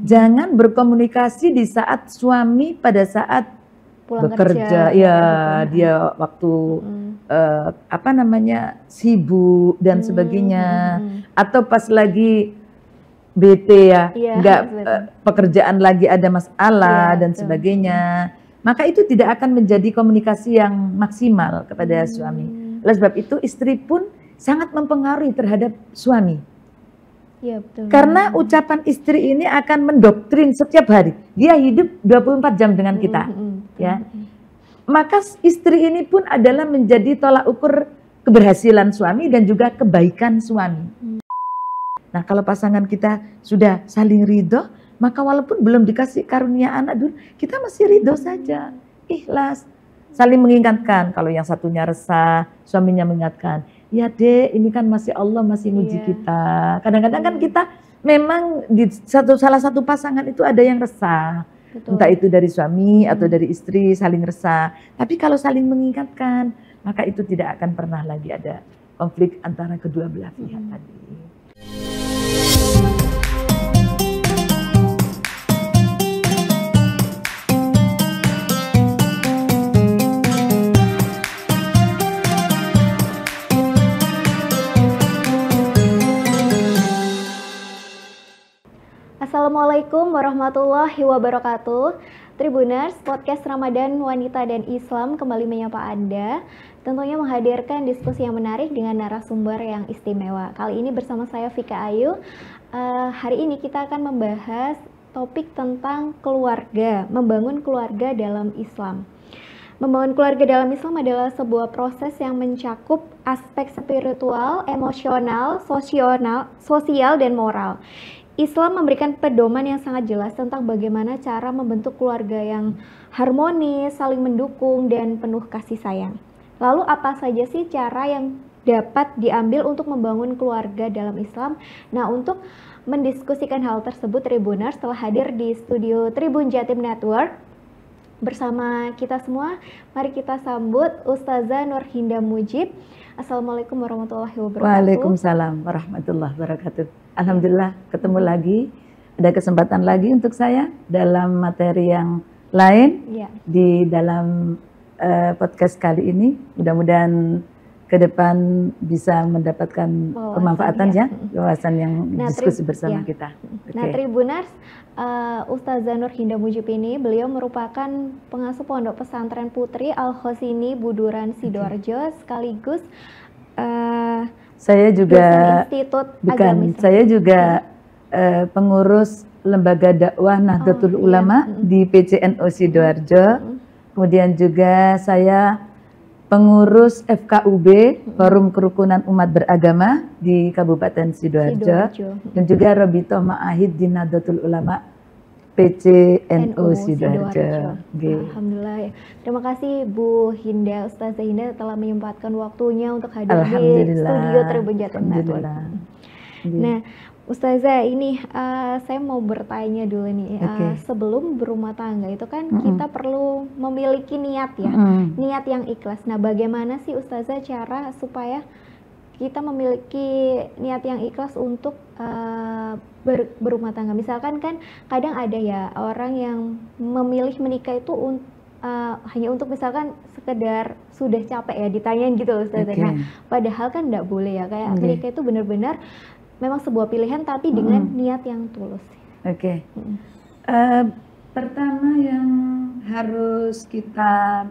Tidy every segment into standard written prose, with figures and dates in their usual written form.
Jangan berkomunikasi di saat suami pada saat Pulang bekerja, kerja, ya gitu. dia waktu sibuk dan sebagainya, atau pas lagi bete ya, Iya, nggak betul. pekerjaan lagi ada masalah Iya, dan betul. sebagainya, maka itu tidak akan menjadi komunikasi yang maksimal kepada suami. Oleh sebab itu istri pun sangat mempengaruhi terhadap suami. Iya, betul. Karena ucapan istri ini akan mendoktrin setiap hari. Dia hidup 24 jam dengan kita. Ya. Maka istri ini pun adalah menjadi tolak ukur keberhasilan suami dan juga kebaikan suami. Nah, kalau pasangan kita sudah saling ridho, maka walaupun belum dikasih karunia anak dulu, kita masih ridho saja. Ikhlas. Saling mengingatkan, kalau yang satunya resah, suaminya mengingatkan, ya dek, ini kan masih Allah masih nguji kita. Kadang-kadang kan kita memang di salah satu pasangan itu ada yang resah. Betul. Entah itu dari suami atau dari istri saling resah. Tapi kalau saling mengingatkan, maka itu tidak akan pernah lagi ada konflik antara kedua belah pihak tadi. Assalamualaikum warahmatullahi wabarakatuh. Tribuners, podcast Ramadan Wanita dan Islam kembali menyapa Anda. Tentunya menghadirkan diskusi yang menarik dengan narasumber yang istimewa. Kali ini bersama saya Vika Ayu. Hari ini kita akan membahas topik tentang keluarga, membangun keluarga dalam Islam. Membangun keluarga dalam Islam adalah sebuah proses yang mencakup aspek spiritual, emosional, sosial, dan moral. Islam memberikan pedoman yang sangat jelas tentang bagaimana cara membentuk keluarga yang harmonis, saling mendukung, dan penuh kasih sayang. Lalu apa saja sih cara yang dapat diambil untuk membangun keluarga dalam Islam? Nah, untuk mendiskusikan hal tersebut, Tribuners telah hadir di studio Tribun Jatim Network bersama kita semua. Mari kita sambut Ustazah Nurhinda Mujib. Assalamualaikum warahmatullahi wabarakatuh. Waalaikumsalam warahmatullahi wabarakatuh. Alhamdulillah ketemu lagi, ada kesempatan lagi untuk saya dalam materi yang lain di dalam podcast kali ini. Mudah-mudahan ke depan bisa mendapatkan pemanfaatan ya, wawasan yang diskusi bersama kita. Nah, Tribuners, Ustazah Nurhinda Mujib ini, beliau merupakan pengasuh Pondok Pesantren Putri Al-Khosini Buduran Sidoarjo, sekaligus saya juga saya juga pengurus lembaga dakwah Nahdlatul Ulama di PCNU Sidoarjo. Kemudian juga saya pengurus FKUB, Forum Kerukunan Umat Beragama di Kabupaten Sidoarjo, dan juga Robitoh Ma'ahid di Nahdlatul Ulama PCNU Sidoarjo. Alhamdulillah ya. Terima kasih Bu Hinda, Ustazah Hinda telah menyempatkan waktunya untuk hadir di studio Tribun Jatim Network. Nah, Ustazah, ini saya mau bertanya dulu nih. Sebelum berumah tangga itu kan kita perlu memiliki niat ya, niat yang ikhlas. Nah, bagaimana sih Ustazah cara supaya kita memiliki niat yang ikhlas untuk berumah tangga? Misalkan kan kadang ada ya orang yang memilih menikah itu hanya untuk misalkan sekedar sudah capek ya ditanyain gitu loh Ustazah. Nah, padahal kan enggak boleh ya, kayak menikah itu benar-benar memang sebuah pilihan tapi dengan niat yang tulus. Pertama yang harus kita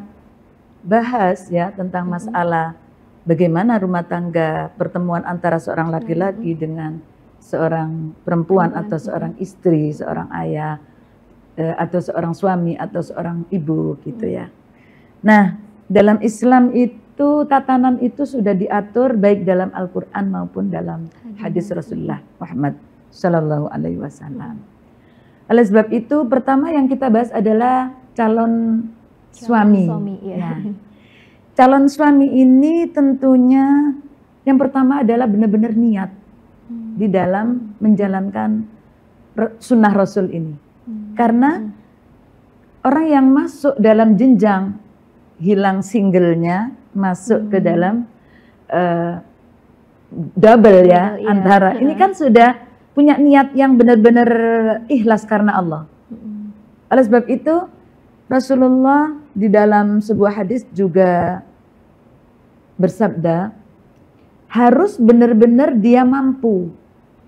bahas ya tentang masalah bagaimana rumah tangga, pertemuan antara seorang laki-laki dengan seorang perempuan atau seorang istri, seorang ayah, atau seorang suami atau seorang ibu gitu ya. Nah, dalam Islam itu tatanan itu sudah diatur baik dalam Al-Quran maupun dalam hadis Rasulullah Muhammad Sallallahu Alaihi Wasallam. Oleh sebab itu, pertama yang kita bahas adalah calon suami. Calon suami ini tentunya yang pertama adalah benar-benar niat di dalam menjalankan sunnah Rasul ini. Karena orang yang masuk dalam jenjang hilang singlenya, masuk ke dalam double ya, antara ini kan sudah punya niat yang benar-benar ikhlas karena Allah. Oleh sebab itu Rasulullah di dalam sebuah hadis juga bersabda, harus benar-benar dia mampu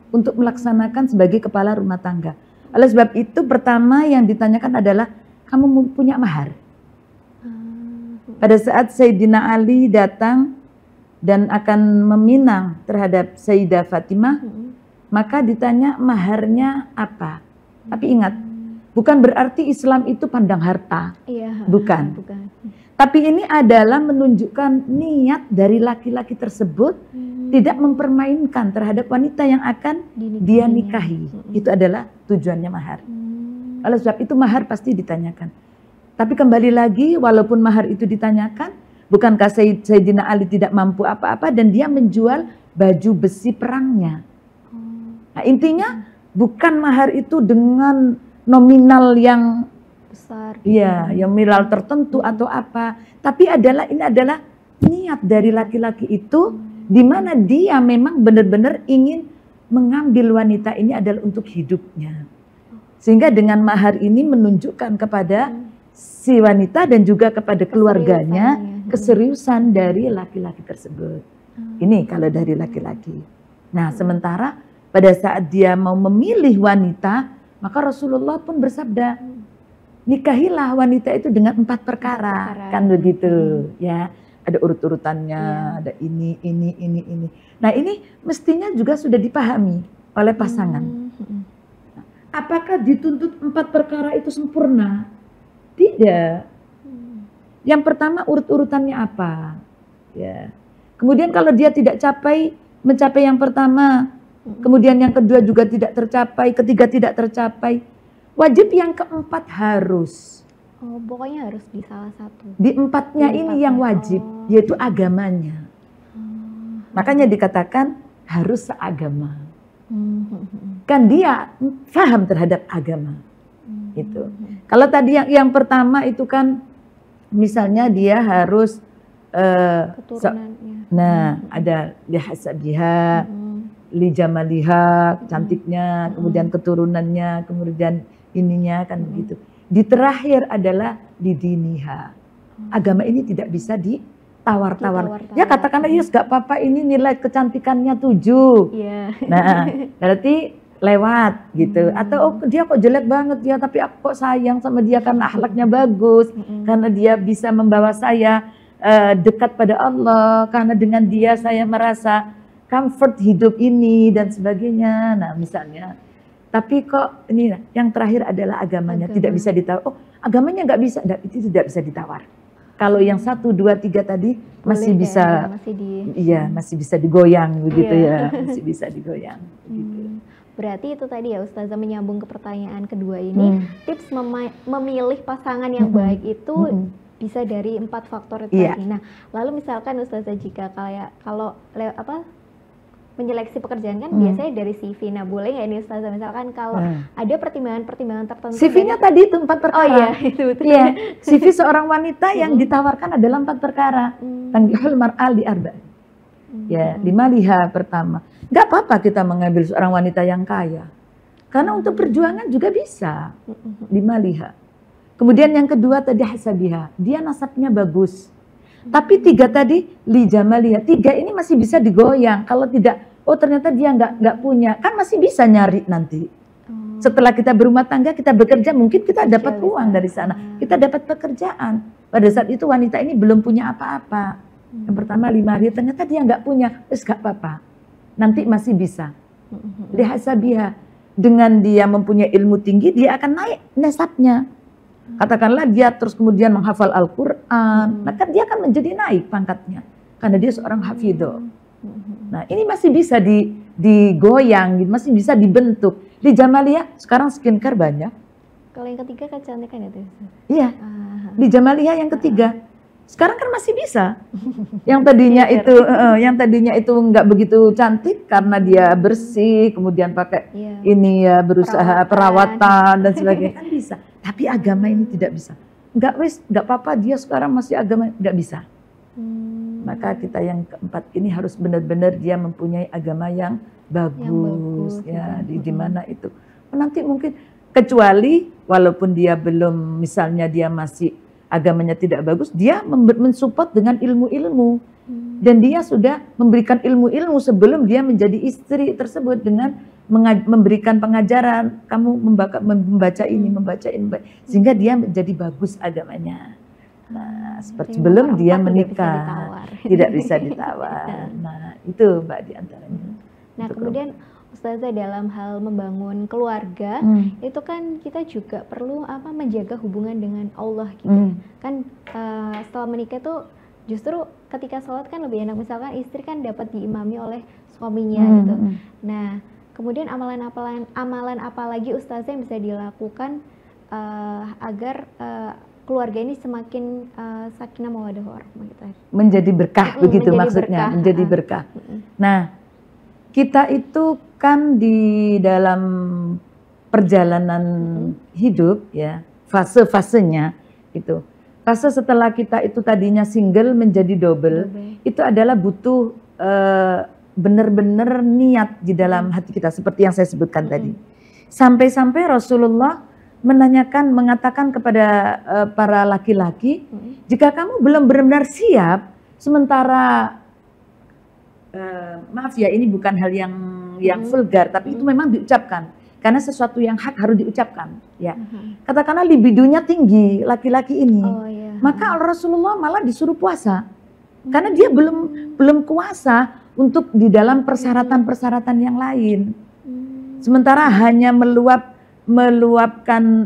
untuk melaksanakan sebagai kepala rumah tangga. Oleh sebab itu pertama yang ditanyakan adalah, kamu punya mahar? Pada saat Sayyidina Ali datang dan akan meminang terhadap Sayyidah Fatimah, maka ditanya maharnya apa. Tapi ingat, bukan berarti Islam itu pandang harta. Bukan. Tapi ini adalah menunjukkan niat dari laki-laki tersebut tidak mempermainkan terhadap wanita yang akan dia nikahi. Itu adalah tujuannya mahar. Oleh sebab itu mahar pasti ditanyakan. Tapi kembali lagi, walaupun mahar itu ditanyakan, bukankah Sayyidina Ali tidak mampu apa-apa dan dia menjual baju besi perangnya. Nah, intinya bukan mahar itu dengan nominal yang besar, yang nominal tertentu atau apa. Tapi ini adalah niat dari laki-laki itu, di mana dia memang benar-benar ingin mengambil wanita ini adalah untuk hidupnya. Sehingga dengan mahar ini menunjukkan kepada si wanita dan juga kepada keluarganya keseriusan dari laki-laki tersebut. Ini kalau dari laki-laki. Nah, sementara pada saat dia mau memilih wanita, maka Rasulullah pun bersabda, nikahilah wanita itu dengan 4 perkara. Kan begitu, ya. Ada urut-urutannya, ada ini. Nah, ini mestinya juga sudah dipahami oleh pasangan. Apakah dituntut 4 perkara itu sempurna? Tidak. Yang pertama urut-urutannya apa? Ya. Kemudian kalau dia tidak mencapai yang pertama, kemudian yang kedua juga tidak tercapai, ketiga tidak tercapai, wajib yang keempat harus. Pokoknya harus di salah satu. Di empatnya ini yang wajib, yaitu agamanya. Makanya dikatakan harus seagama. Kan dia paham terhadap agama. Itu. Kalau tadi yang pertama itu kan misalnya dia harus ada lihasabiha, lijamaliha, cantiknya, kemudian keturunannya, kemudian ininya kan begitu. Di terakhir adalah lidiniha. Agama ini tidak bisa ditawar-tawar. Ya katakanlah yes gak apa-apa ini nilai kecantikannya 7. Nah berarti lewat gitu. Atau dia kok jelek banget ya, tapi aku kok sayang sama dia karena akhlaknya bagus, karena dia bisa membawa saya dekat pada Allah, karena dengan dia saya merasa comfort hidup ini dan sebagainya. Nah misalnya, tapi kok ini yang terakhir adalah agamanya tidak bisa ditawar. Oh agamanya nggak bisa, itu tidak bisa ditawar. Kalau yang 1, 2, 3 tadi masih bisa, masih bisa digoyang begitu ya, masih bisa digoyang. Begitu. Berarti itu tadi ya Ustazah, menyambung ke pertanyaan kedua ini, tips memilih pasangan yang baik itu bisa dari 4 faktor itu tadi. Nah, lalu misalkan Ustazah jika kalau menyeleksi pekerjaan kan biasanya dari CV. Nah, boleh nggak ini Ustazah misalkan kalau ada pertimbangan-pertimbangan tertentu? CV-nya tadi itu 4 perkara. Oh iya, itu betul. Iya, CV seorang wanita yang ditawarkan adalah 4 perkara. Tanggihul mar'al di arba. Ya, 5 liha pertama. Gak apa-apa kita mengambil seorang wanita yang kaya. Karena untuk perjuangan juga bisa. 5 liha. Kemudian yang kedua tadi hasabiha. Dia nasabnya bagus. Tapi 3 tadi li jamaliha. 3 ini masih bisa digoyang. Kalau tidak, oh ternyata dia nggak punya. Kan masih bisa nyari nanti. Setelah kita berumah tangga, kita bekerja, mungkin kita dapat uang dari sana. Kita dapat pekerjaan. Pada saat itu wanita ini belum punya apa-apa. Yang pertama 5 liha. Ternyata dia nggak punya. Terus gak apa-apa. Nanti masih bisa. Lihasabiha. Dengan dia mempunyai ilmu tinggi, dia akan naik nasabnya. Katakanlah dia terus kemudian menghafal Al-Quran, maka dia akan menjadi naik pangkatnya. Karena dia seorang hafidho. Nah ini masih bisa digoyang, masih bisa dibentuk. Di Jamaliyah sekarang skincare banyak. Kalau yang ketiga kecantikan itu? Iya, di Jamaliyah yang ketiga. Sekarang kan masih bisa. Yang tadinya itu nggak begitu cantik karena dia bersih, kemudian pakai ini ya berusaha perawatan dan sebagainya kan bisa. Tapi agama ini tidak bisa. Nggak apa-apa dia sekarang masih agama nggak bisa. Maka kita yang keempat ini harus benar-benar dia mempunyai agama yang bagus ya, di mana itu. Nanti mungkin kecuali walaupun dia belum, misalnya dia masih agamanya tidak bagus, dia mensupport dengan ilmu-ilmu. Dan dia sudah memberikan ilmu-ilmu sebelum dia menjadi istri tersebut dengan memberikan pengajaran, kamu membaca ini, sehingga dia menjadi bagus agamanya. Nah, seperti sebelum dia menikah, tidak bisa ditawar. Nah, itu Mbak di antaranya. Nah, kemudian Ustazah dalam hal membangun keluarga, itu kan kita juga perlu menjaga hubungan dengan Allah gitu. Kan setelah menikah tuh justru ketika sholat kan lebih enak, misalkan istri kan dapat diimami oleh suaminya gitu. Nah, kemudian amalan apa lagi Ustazah yang bisa dilakukan agar keluarga ini semakin sakinah mawaddah warahmah gitu. Menjadi berkah begitu maksudnya, menjadi berkah. Nah, kita itu kan di dalam perjalanan hidup ya, fase-fasenya itu. Fase setelah kita itu tadinya single menjadi double. Itu adalah butuh benar-benar niat di dalam hati kita seperti yang saya sebutkan tadi. Sampai-sampai Rasulullah mengatakan kepada para laki-laki, jika kamu belum benar-benar siap, sementara maaf ya, ini bukan hal yang vulgar, tapi itu memang diucapkan karena sesuatu yang hak harus diucapkan ya. Katakanlah libidonya tinggi laki-laki ini, maka Rasulullah malah disuruh puasa karena dia belum kuasa untuk di dalam persyaratan-persyaratan yang lain. Sementara hanya meluapkan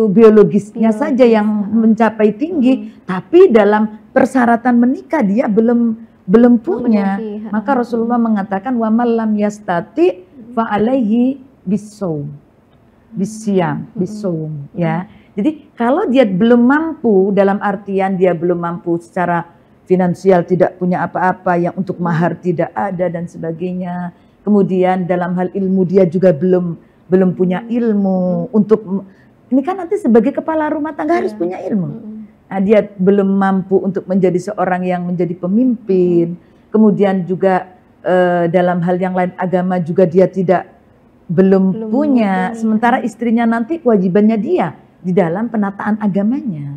biologisnya saja yang mencapai tinggi, tapi dalam persyaratan menikah dia belum punya. Maka Rasulullah mengatakan wa man lam yastati fa alaihi bisawm, bisawm ya. Jadi kalau dia belum mampu, dalam artian dia belum mampu secara finansial, tidak punya apa-apa, yang untuk mahar tidak ada dan sebagainya. Kemudian dalam hal ilmu dia juga belum punya ilmu untuk, ini kan nanti sebagai kepala rumah tangga harus punya ilmu. Nah, dia belum mampu untuk menjadi seorang yang menjadi pemimpin. Kemudian juga dalam hal yang lain agama juga dia belum punya. Sementara istrinya nanti kewajibannya dia di dalam penataan agamanya.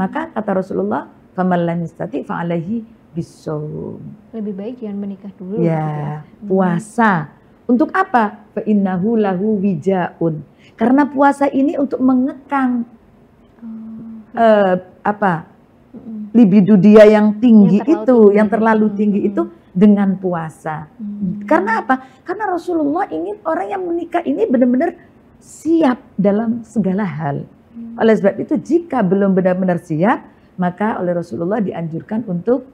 Maka kata Rasulullah, faman lam yastati fa alaihi bisawm. Lebih baik jangan menikah dulu. Ya, puasa. Untuk apa? Fa innahu lahu wijaun. Karena puasa ini untuk mengekang libido dia yang tinggi yang terlalu tinggi itu dengan puasa. Karena apa? Karena Rasulullah ingin orang yang menikah ini benar-benar siap dalam segala hal. Oleh sebab itu jika belum benar-benar siap, maka oleh Rasulullah dianjurkan untuk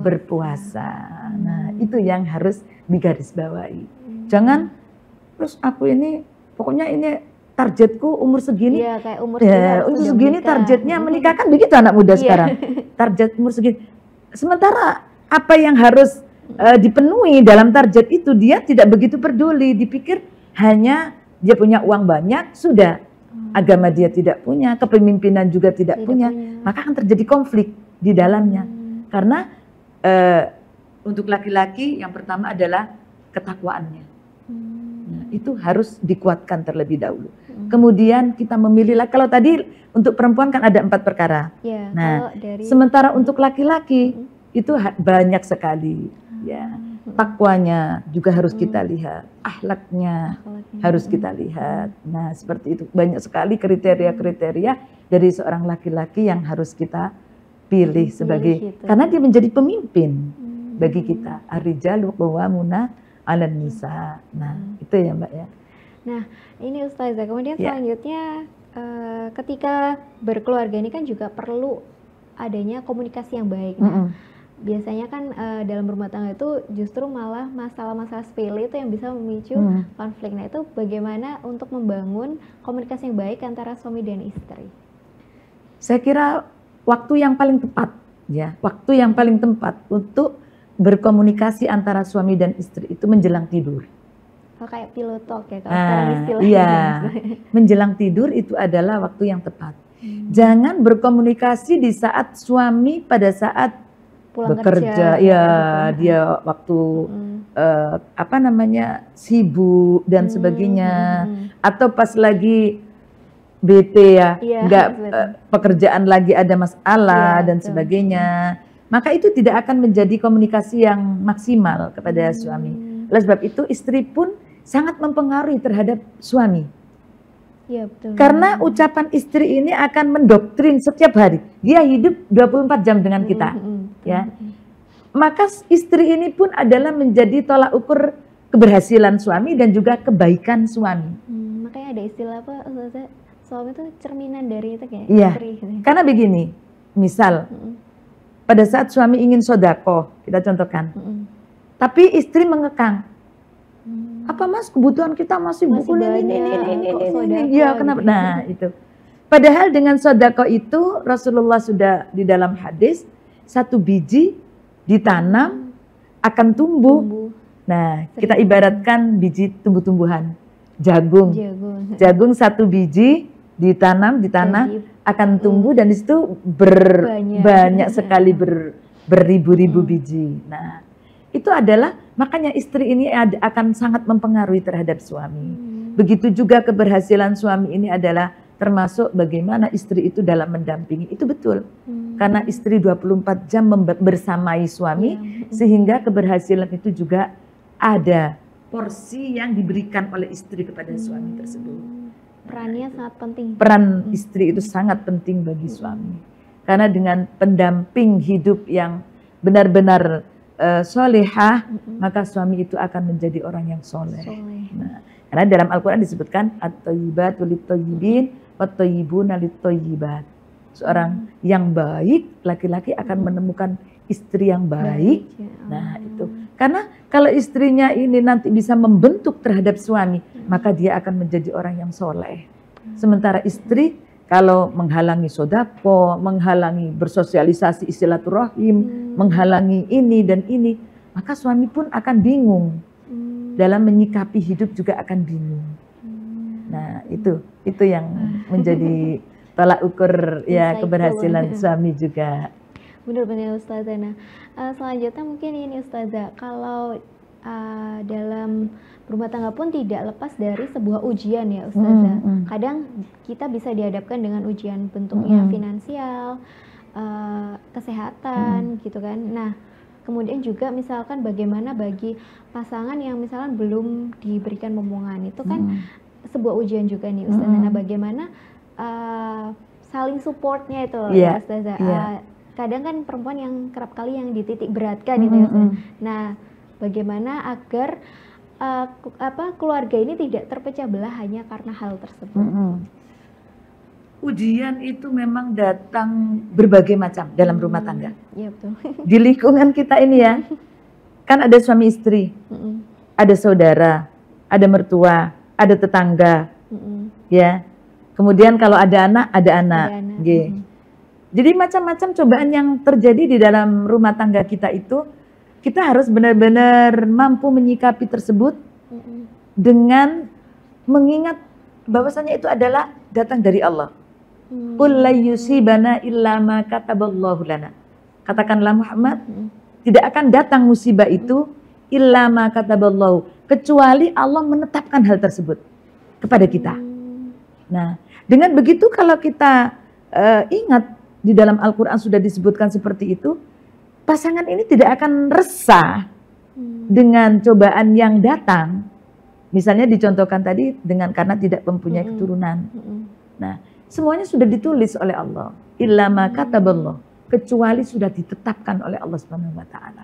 berpuasa. Nah, itu yang harus digarisbawahi. Jangan terus aku ini pokoknya ini targetku umur segini. Iya, kayak umur segini targetnya menikah, kan begitu anak muda sekarang. Target umur segini. Sementara apa yang harus dipenuhi dalam target itu dia tidak begitu peduli, dipikir hanya dia punya uang banyak sudah. Agama dia tidak punya, kepemimpinan juga tidak punya. Maka akan terjadi konflik di dalamnya. Karena untuk laki-laki yang pertama adalah ketakwaannya. Nah, itu harus dikuatkan terlebih dahulu. Kemudian kita memilih, kalau tadi untuk perempuan kan ada 4 perkara. Nah, sementara untuk laki-laki itu banyak sekali. Ya, takwanya juga harus kita lihat, akhlaknya harus kita lihat. Nah, seperti itu banyak sekali kriteria-kriteria dari seorang laki-laki yang harus kita pilih sebagai, karena dia menjadi pemimpin bagi kita. Ar-rijalu qawwamuna 'alan nisa. Nah, itu ya Mbak ya. Nah, ini Ustazah, kemudian selanjutnya ketika berkeluarga ini kan juga perlu adanya komunikasi yang baik. Nah, biasanya kan dalam rumah tangga itu justru malah masalah-masalah sepele itu yang bisa memicu konflik. Nah, itu bagaimana untuk membangun komunikasi yang baik antara suami dan istri? Saya kira waktu yang paling tepat ya, waktu yang paling tepat untuk berkomunikasi antara suami dan istri itu menjelang tidur. Oh, kayak pillow talk ya kalau sekarang istilahnya. Iya, menjelang tidur itu adalah waktu yang tepat. Jangan berkomunikasi di saat suami pada saat pulang bekerja, kerja, ya gitu. dia waktu sibuk dan sebagainya, atau pas lagi bete ya, Iya, nggak betul. pekerjaan lagi ada masalah Iya, dan betul. sebagainya, maka itu tidak akan menjadi komunikasi yang maksimal kepada suami. Oleh sebab itu istri pun sangat mempengaruhi terhadap suami. Iya, betul. Karena ucapan istri ini akan mendoktrin setiap hari. Dia hidup 24 jam dengan kita. Ya. Maka istri ini pun adalah menjadi tolak ukur keberhasilan suami dan juga kebaikan suami. Makanya ada istilah apa, Ustazah? Suami itu cerminan dari itu kayak Iya. istri. Karena begini, misal pada saat suami ingin sodako, kita contohkan. Tapi istri mengekang. Apa mas, kebutuhan kita masih buku ini. Ya kenapa? Gitu. Nah itu. Padahal dengan sodako itu Rasulullah sudah di dalam hadis, satu biji ditanam akan tumbuh. Nah kita ibaratkan biji tumbuh-tumbuhan. Jagung satu biji ditanam akan tumbuh dan di situ banyak sekali beribu-ribu biji. Nah itu adalah makanya istri ini akan sangat mempengaruhi terhadap suami. Begitu juga keberhasilan suami ini adalah termasuk bagaimana istri itu dalam mendampingi. Itu betul. Karena istri 24 jam bersamai suami, sehingga keberhasilan itu juga ada porsi yang diberikan oleh istri kepada suami tersebut. Perannya sangat penting. Peran istri itu sangat penting bagi suami. Karena dengan pendamping hidup yang benar-benar solehah, maka suami itu akan menjadi orang yang soleh. Nah, karena dalam Al-Quran disebutkan at-thayyibatu lit-thayyibin wat-thayyibuna lit-thayyibat. Seorang yang baik, laki-laki akan menemukan istri yang baik. Nah itu, karena kalau istrinya ini nanti bisa membentuk terhadap suami, maka dia akan menjadi orang yang soleh. Sementara istri kalau menghalangi sodako, menghalangi bersosialisasi silaturahim, menghalangi ini dan ini, maka suami pun akan bingung. Dalam menyikapi hidup juga akan bingung. Nah itu yang menjadi tolak ukur ya keberhasilan suami juga. Benar-benar Ustazah. Nah selanjutnya mungkin ini Ustazah, kalau dalam rumah tangga pun tidak lepas dari sebuah ujian ya Ustazah. Kadang kita bisa dihadapkan dengan ujian bentuknya finansial, kesehatan gitu kan. Nah kemudian juga misalkan bagaimana bagi pasangan yang misalkan belum diberikan momongan, itu kan sebuah ujian juga nih Ustazah. Nah bagaimana saling supportnya itu ya Ustazah. Kadang kan perempuan yang kerap kali yang dititik beratkan gitu ya Ustazah. Nah bagaimana agar keluarga ini tidak terpecah belah hanya karena hal tersebut. Ujian itu memang datang berbagai macam dalam rumah tangga. Iya betul. Di lingkungan kita ini ya, kan ada suami istri, ada saudara, ada mertua, ada tetangga, ya. Kemudian kalau ada anak, ada anak. Jadi macam-macam cobaan yang terjadi di dalam rumah tangga kita itu, kita harus benar-benar mampu menyikapi tersebut dengan mengingat bahwasanya itu adalah datang dari Allah. Qul la yusibana illa ma kataballahu lana. Katakanlah Muhammad, tidak akan datang musibah itu illa ma kataballahu, kecuali Allah menetapkan hal tersebut kepada kita. Nah, dengan begitu kalau kita ingat di dalam Al-Quran sudah disebutkan seperti itu, pasangan ini tidak akan resah dengan cobaan yang datang. Misalnya dicontohkan tadi dengan karena tidak mempunyai keturunan. Nah, semuanya sudah ditulis oleh Allah. Illa ma kataballah, kecuali sudah ditetapkan oleh Allah Subhanahu wa taala.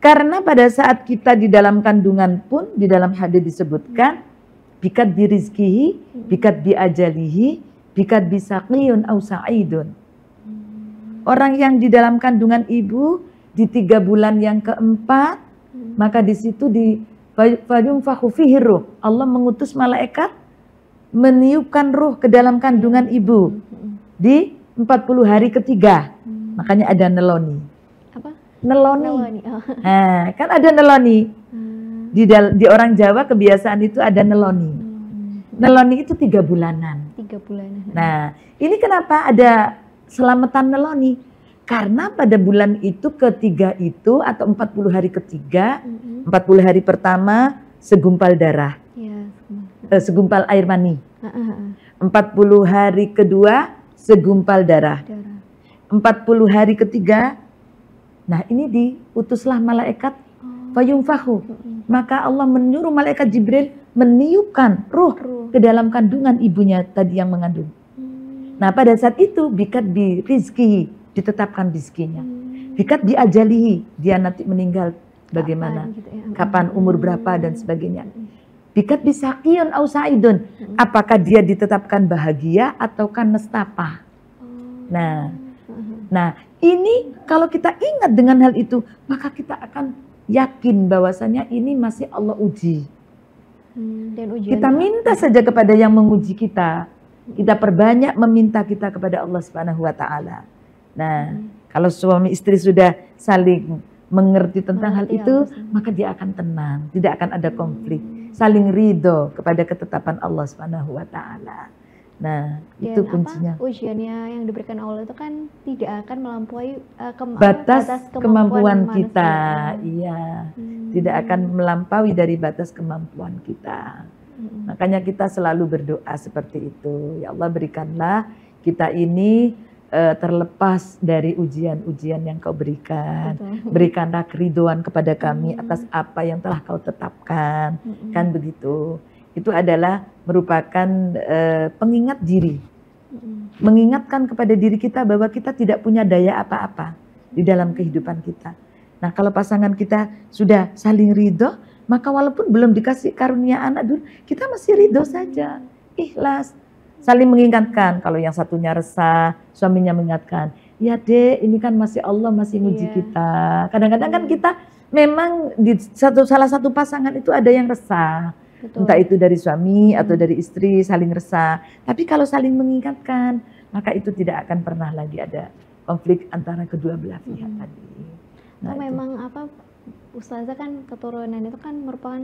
Karena pada saat kita di dalam kandungan pun di dalam hadis disebutkan bikat bi rizkihi, bikat bi ajalihi, bikat bi saqiyun aw sa'idun. Orang yang di dalam kandungan ibu di 3 bulan yang keempat, maka di situ di fayunfakhu fihi ruh, Allah mengutus malaikat meniupkan ruh ke dalam kandungan ibu di 40 hari ketiga. Makanya ada neloni. Apa? Neloni. Nah, kan ada neloni. Di orang Jawa kebiasaan itu ada neloni. Neloni itu 3 bulanan. 3 bulanan. Nah, ini kenapa ada selamatan neloni? Karena pada bulan itu ketiga itu atau 40 hari ketiga, 40 hari pertama segumpal darah, segumpal air mani. 40 hari kedua segumpal darah. 40 hari ketiga, nah ini diutuslah malaikat fayumfahu. Maka Allah menyuruh malaikat Jibril meniupkan ruh ke dalam kandungan ibunya tadi yang mengandung. Nah pada saat itu bikat bi rizkihi, ditetapkan rizkinya. Bikat diajalihi, dia nanti meninggal bagaimana, kapan, umur berapa dan sebagainya. Bikat bisaqiyun au sa'idun, apakah dia ditetapkan bahagia ataukah nestapa. Nah ini kalau kita ingat dengan hal itu, maka kita akan yakin bahwasanya ini masih Allah uji. Dan kita minta saja kepada yang menguji kita. Kita perbanyak meminta kita kepada Allah Subhanahu wa taala. Nah, kalau suami istri sudah saling mengerti tentang hal itu, maka dia akan tenang, tidak akan ada konflik, saling ridho kepada ketetapan Allah Subhanahu wa taala. Nah, dan itu kuncinya. Ujiannya yang diberikan Allah itu kan tidak akan melampaui batas kemampuan kita. Iya. Tidak akan melampaui dari batas kemampuan kita. Makanya kita selalu berdoa seperti itu. Ya Allah, berikanlah kita ini terlepas dari ujian-ujian yang Kau berikan. Berikanlah keridhaan kepada kami atas apa yang telah Kau tetapkan. Kan begitu. Itu adalah merupakan pengingat diri. Mengingatkan kepada diri kita bahwa kita tidak punya daya apa-apa di dalam kehidupan kita. Nah kalau pasangan kita sudah saling ridho, maka walaupun belum dikasih karunia anak dulu, kita masih ridho saja. Ikhlas. Saling mengingatkan, kalau yang satunya resah, suaminya mengingatkan, ya dek ini kan masih Allah masih nguji kita. Kadang-kadang kan kita memang di salah satu pasangan itu ada yang resah. Betul. Entah itu dari suami atau dari istri saling resah. Tapi kalau saling mengingatkan, maka itu tidak akan pernah lagi ada konflik antara kedua belah pihak tadi. Nah, memang apa, Ustazah kan keturunan itu kan merupakan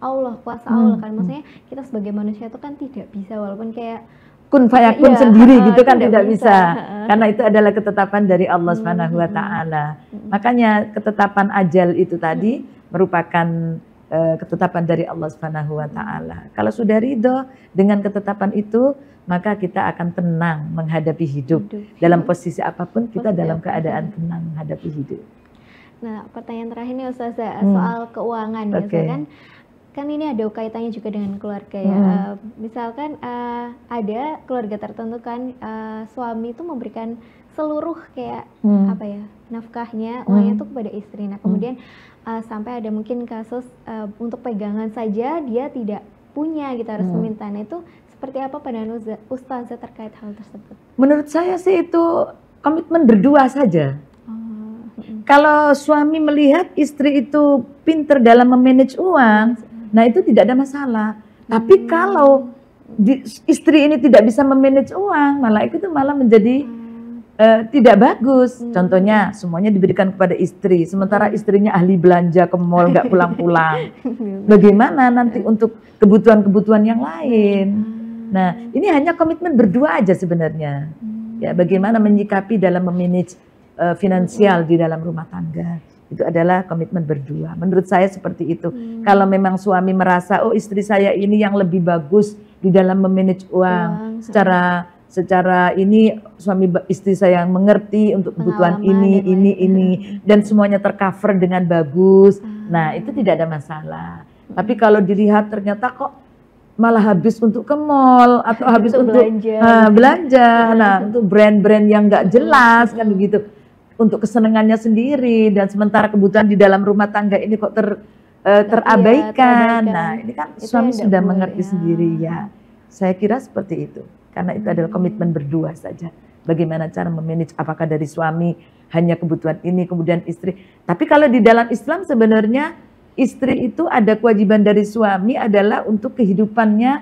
Allah, kuasa Allah kan. Maksudnya kita sebagai manusia itu kan tidak bisa, walaupun kayak kun fayakun sendiri gitu kan tidak bisa. Karena itu adalah ketetapan dari Allah Subhanahu wa taala. Makanya ketetapan ajal itu tadi merupakan ketetapan dari Allah Subhanahu wa taala. Kalau sudah ridho dengan ketetapan itu, maka kita akan tenang menghadapi hidup. Dalam posisi apapun kita dalam keadaan tenang menghadapi hidup. Nah, pertanyaan terakhir nih Ustazah, soal keuangan misalkan kan ini ada kaitannya juga dengan keluarga ya. Misalkan ada keluarga tertentu kan suami itu memberikan seluruh kayak apa ya, nafkahnya, uangnya itu kepada istri. Nah, kemudian sampai ada mungkin kasus untuk pegangan saja dia tidak punya gitu, harus meminta. Nah, itu seperti apa pandangan Ustazah terkait hal tersebut? Menurut saya sih itu komitmen berdua saja. Kalau suami melihat istri itu pinter dalam memanage uang, nah itu tidak ada masalah. Tapi kalau istri ini tidak bisa memanage uang, malah itu malah menjadi tidak bagus. Contohnya semuanya diberikan kepada istri, sementara istrinya ahli belanja ke mall nggak pulang-pulang. Bagaimana nanti untuk kebutuhan-kebutuhan yang lain? Nah ini hanya komitmen berdua aja sebenarnya. Ya bagaimana menyikapi dalam memanage finansial di dalam rumah tangga. Itu adalah komitmen berdua. Menurut saya seperti itu. Kalau memang suami merasa, oh istri saya ini yang lebih bagus di dalam memanage uang, secara ini suami istri saya yang mengerti untuk kebutuhan ini, dan semuanya tercover dengan bagus. Nah itu tidak ada masalah. Tapi kalau dilihat ternyata kok malah habis untuk ke mall atau habis untuk belanja, nah untuk brand-brand yang nggak jelas kan begitu. Untuk kesenangannya sendiri dan sementara kebutuhan di dalam rumah tangga ini kok terabaikan. Nah ini kan itu suami sudah mengerti sendiri ya. Saya kira seperti itu. Karena itu adalah komitmen berdua saja. Bagaimana cara memanage, apakah dari suami hanya kebutuhan ini, kemudian istri. Tapi kalau di dalam Islam sebenarnya istri itu ada kewajiban dari suami adalah untuk kehidupannya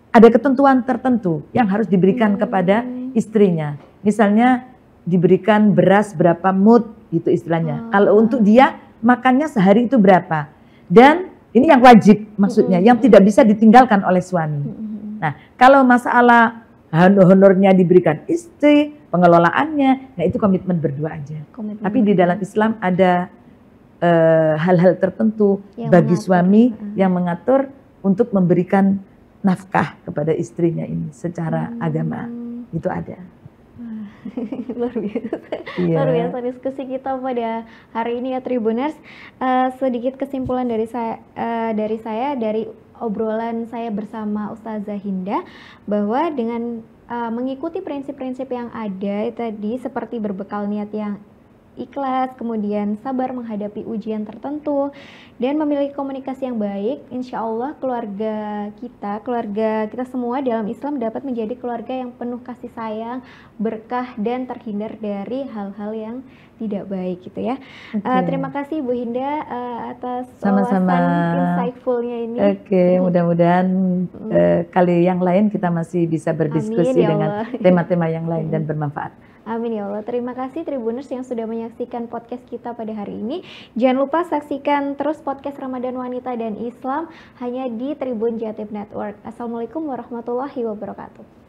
ada ketentuan tertentu yang harus diberikan kepada istrinya. Misalnya diberikan beras berapa mud gitu istilahnya. Kalau untuk dia makannya sehari itu berapa. Dan ini yang wajib maksudnya, yang tidak bisa ditinggalkan oleh suami. Nah, kalau masalah honornya diberikan istri, pengelolaannya, nah itu komitmen berdua aja. Tapi di dalam Islam ada hal-hal tertentu yang bagi suami yang mengatur untuk memberikan nafkah kepada istrinya ini secara agama, itu ada. Luar biasa. Luar biasa diskusi kita pada hari ini ya Tribuners. Sedikit kesimpulan dari saya dari obrolan saya bersama Ustazah Hinda, bahwa dengan mengikuti prinsip-prinsip yang ada tadi, seperti berbekal niat yang ikhlas, kemudian sabar menghadapi ujian tertentu, dan memiliki komunikasi yang baik, insya Allah keluarga kita semua dalam Islam dapat menjadi keluarga yang penuh kasih sayang, berkah, dan terhindar dari hal-hal yang tidak baik gitu ya. Terima kasih Bu Hinda atas wawasan insightful-nya ini. Mudah-mudahan kali yang lain kita masih bisa berdiskusi dengan tema-tema yang lain dan bermanfaat. Amin ya Allah. Terima kasih Tribuners yang sudah menyaksikan podcast kita pada hari ini. Jangan lupa saksikan terus podcast Ramadan Wanita dan Islam hanya di Tribun Jatim Network. Assalamualaikum warahmatullahi wabarakatuh.